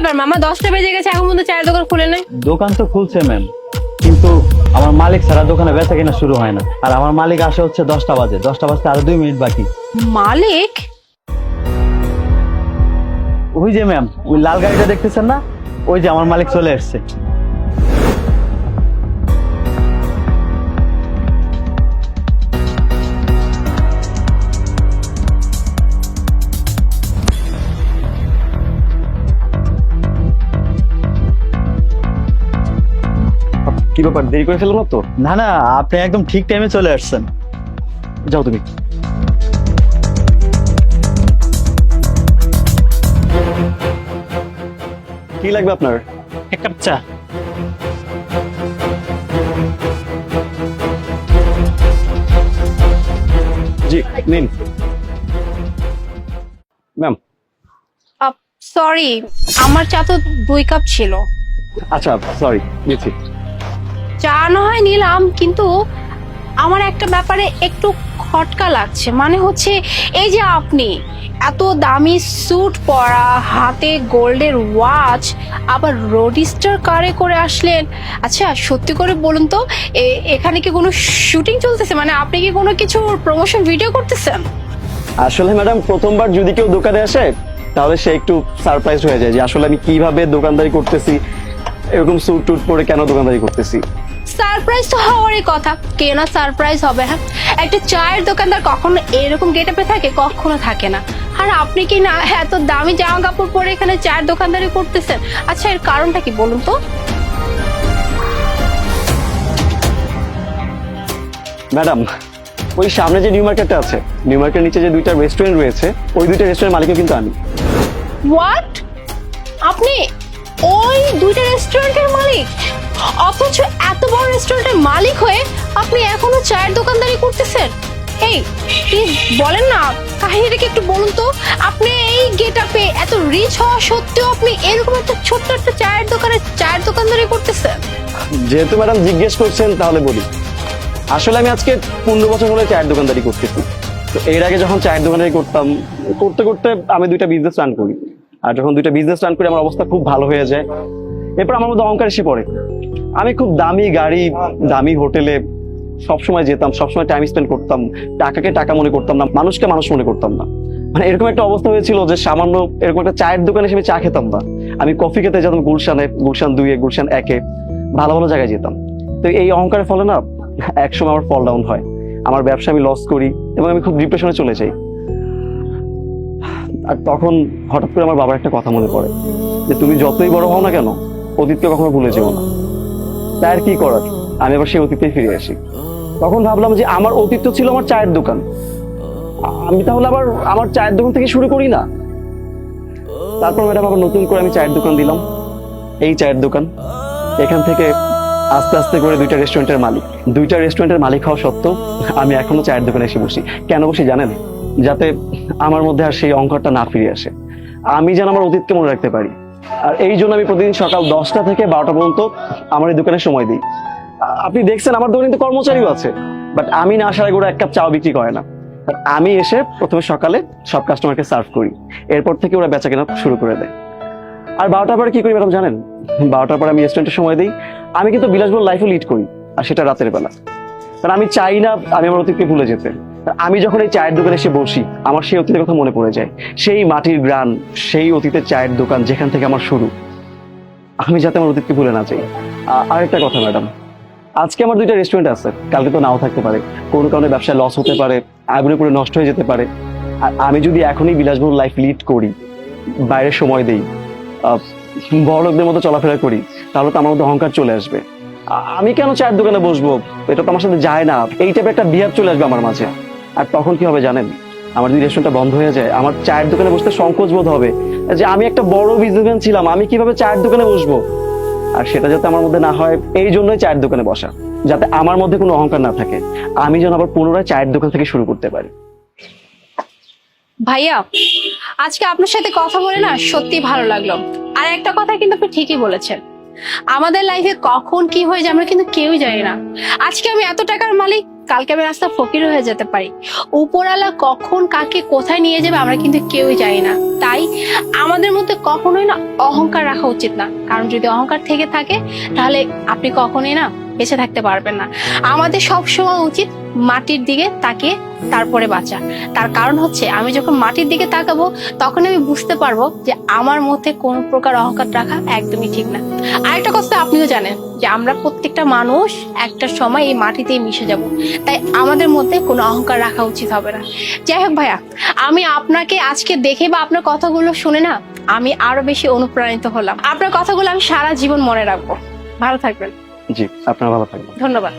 ব্যাপার মামা, 10টা বেজে গেছে, এখন পর্যন্ত চায়ের দোকান খুলে নেই? দোকান তো খুলছে ম্যাম, কিন্তু আমার মালিক ছাড়া দোকানে বেচা কিনা শুরু হয় না। আর আমার মালিক আসে হচ্ছে 10টা বাজে, 10টা বাজতে আরো 2 মিনিট বাকি। মালিক? ওই যে ম্যাম, ওই লাল গাড়িটা দেখতেছেন না, ওই যে আমার মালিক চলে আসছে। কি ব্যাপার, দেরি করে ফেললাম না তো? না না, আপনি একদম ঠিক টাইমে চলে আসছেন। যাও তুমি। কি লাগবে আপনার? এক কাপ চা। জি নিন ম্যাম। সরি, আমার চা তো 2 কাপ ছিল। আচ্ছা সরি, দিচ্ছি। চা না হয় নিলাম, কিন্তু আমার একটা ব্যাপারে একটু খটকা লাগছে। মানে হচ্ছে, এই যে আপনি এত দামি স্যুট পরা, হাতে গোল্ডের ওয়াচ, আবার রোডিস্টার কারে করে আসলেন। আচ্ছা সত্যি করে বলুন তো, এখানে কি কোনো শুটিং চলতেছে? মানে আপনি কি কোনো কিছু প্রমোশন ভিডিও করতেছেন? আসলে ম্যাডাম, প্রথমবার যদি কেউ দোকানে আসে তাহলে সে একটু সারপ্রাইজ হয়ে যায় যে আসলে আমি কিভাবে দোকানদারি করতেছি, এরকম স্যুট টুট পরে কেন দোকানদারি করতেছি। সারপ্রাইজ তো হওয়ারই কথা, কে না সারপ্রাইজ হবে। হ্যাঁ, একটা চায়ের দোকানদার কখনো এরকম গেটআপে থাকে? কখনো থাকে না। আর আপনি কি না এত দামি জামা কাপড় পরে এখানে চায়ের দোকানদারি করতেছেন? আচ্ছা, এর কারণটা কি বলুন তো? ম্যাডাম, ওই সামনে যে নিউ মার্কেটটা আছে, নিউ মার্কেটের নিচে যে 2টা রেস্টুরেন্ট রয়েছে, ওই 2টা রেস্টুরেন্ট মালিকও কিন্তু আমি। হোয়াট? আপনি ওই 2টা রেস্টুরেন্টের মালিক? অথচ এত বড় রেস্টুরেন্টের মালিক হয়ে আপনি এখনো চায়ের দোকানদারি করতেছেন? এই প্লিজ বলেন না, কাহিনীটা কি একটু বলুন তো। আপনি এই গেটআপে এত রিচ হওয়া সত্ত্বেও আপনি এরকম একটা ছোট্ট একটা চায়ের দোকানে চায়ের দোকানদারি করতেছেন? যেহেতু ম্যাডাম জিজ্ঞেস করছেন তাহলে বলি। আসলে আমি আজকে 15 বছর হলে চায়ের দোকানদারি করতেছি। তো এর আগে যখন চায়ের দোকানদারি করতাম, করতে করতে আমি 2টা বিজনেস রান করি। আর যখন 2টা বিজনেস রান করি, আমার অবস্থা খুব ভালো হয়ে যায়। এরপর আমার মধ্যে অহংকার এসে পড়ে। আমি খুব দামি গাড়ি, দামি হোটেলে সবসময় যেতাম, সবসময় টাইম স্পেন্ড করতাম, টাকাকে টাকা মনে করতাম না, মানুষকে মানুষ মনে করতাম না। মানে এরকম একটা অবস্থা হয়েছিল যে সামান্য এরকম একটা চায়ের দোকানে এসে আমি চা খেতাম না। আমি কফি খেতে যেতাম গুলশানে, গুলশান 2-এ, গুলশান 1-এ, ভালো ভালো জায়গায় যেতাম। তো এই অহংকারের ফলে না একসময় আমার ফল ডাউন হয়, আমার ব্যবসা আমি লস করি এবং আমি খুব ডিপ্রেশনে চলে যাই। আর তখন হঠাৎ করে আমার বাবার একটা কথা মনে পড়ে যে তুমি যতই বড় হও না কেন, অতীতকে কখনো ভুলে যেও না। তাই আর কি করার, আমি আবার সেই অতীতেই ফিরে আসি। তখন ভাবলাম যে আমার অতীত তো ছিল আমার চায়ের দোকান, আমি তাহলে আবার আমার চায়ের দোকান থেকে শুরু করি না। তারপর ম্যাডাম আবার নতুন করে আমি চায়ের দোকান দিলাম, এই চায়ের দোকান। এখান থেকে আস্তে আস্তে করে 2টা রেস্টুরেন্টের মালিক। 2টা রেস্টুরেন্টের মালিক হওয়া সত্ত্বেও আমি এখনো চায়ের দোকানে এসে বসি। কেন বসি জানেন? যাতে আমার মধ্যে আর সেই অহংকারটা না ফিরে আসে, আমি যেন আমার অতীতকে মনে রাখতে পারি। আর এই জন্য আমি প্রতিদিন সকাল 10টা থেকে 12টা পর্যন্ত আমার এই দোকানে সময় দিই। আপনি দেখছেন আমার দোকানে কিন্তু কর্মচারীও আছে, বাট আমি না আসার আগে ওরা 1 কাপ চাও বিক্রি করে না। আর আমি এসে প্রথমে সকালে সব কাস্টমারকে সার্ভ করি, এরপর থেকে ওরা বেচা কেনা শুরু করে দেয়। আর 12টার পরে কি করি ম্যাডাম জানেন? 12টার পরে আমি রেস্টুরেন্টে সময় দিই। আমি কিন্তু বিলাসবহুল লাইফও লিড করি, আর সেটা রাতের বেলা। কারণ আমি চাই না আমি আমার অতীতকে ভুলে যেতে। আমি যখন এই চায়ের দোকানে এসে বসি, আমার সেই অতীতের কথা মনে পড়ে যায়, সেই মাটির গ্রান, সেই অতীতের চায়ের দোকান যেখান থেকে আমার শুরু। আমি যাতে আমার অতীতকে ভুলে না যাই। আরেকটা কথা ম্যাডাম, আজকে আমার 2টা রেস্টুরেন্ট আছে, কালকে তো নাও থাকতে পারে, কোনো কারণে ব্যবসায় লস হতে পারে, আগুনে পুরো নষ্ট হয়ে যেতে পারে। আর আমি যদি এখনই বিলাসবহুল লাইফ লিড করি, বাইরে সময় দিই, বড় লোকদের মতো চলাফেরা করি, তাহলে তো আমার মধ্যে অহংকার চলে আসবে। আমি কেন চায়ের দোকানে বসবো? এটা তো আমার সাথে যায় না। এই টাইপের একটা বিহেভ চলে আসবে আমার মাঝে। আর তখন কি হবে জানেন? আমার যদি রেস্টুরেন্টটা বন্ধ হয়ে যায়, আমার চায়ের দোকানে বসতে সংকোচ বোধ হবে যে আমি একটা বড় বিজনেসম্যান ছিলাম, আমি কিভাবে চায়ের দোকানে বসবো। আর সেটা যাতে আমার মধ্যে না হয়, এই জন্যই চায়ের দোকানে বসা, যাতে আমার মধ্যে কোনো অহংকার না থাকে, আমি যেন আবার পুনরায় চায়ের দোকান থেকে শুরু করতে পারি। ভাইয়া, আজকে আপনার সাথে কথা বলে না সত্যি ভালো লাগলো। আর একটা কথা কিন্তু আপনি ঠিকই বলেছেন, আমাদের লাইফে কখন কি হয়ে যায় আমরা কিন্তু কেউই জানি না। আজকে আমি এত টাকার মালিক, কালকে আমি রাস্তা ফকির হয়ে যেতে পারি। উপরওয়ালা কখন কাকে কোথায় নিয়ে যাবে আমরা কিন্তু কেউই জানি না। তাই আমাদের মধ্যে কখনোই না অহংকার রাখা উচিত না, কারণ যদি অহংকার থেকে থাকে তাহলে আপনি কখনোই না বেঁচে থাকতে পারবেন না। আমাদের সব সময় উচিত মাটির দিকে তাকিয়ে তারপরে বাঁচা। তার কারণ হচ্ছে আমি যখন মাটির দিকে তাকাবো তখন আমি বুঝতে পারবো যে আমার মধ্যে কোনো প্রকার অহংকার রাখা একদমই ঠিক না। আরেকটা কথা আপনিও জানেন যে আমরা প্রত্যেকটা মানুষ একটা সময় এই মাটিতেই মিশে যাব, তাই আমাদের মধ্যে কোনো অহংকার রাখা উচিত হবে না। যাই হোক ভাইয়া, আমি আপনাকে আজকে দেখে বা আপনার কথাগুলো শুনে না আমি আরো বেশি অনুপ্রাণিত হলাম। আপনার কথাগুলো আমি সারা জীবন মনে রাখবো। ভালো থাকবেন। জি, আপনারা ভালো থাকবেন। ধন্যবাদ।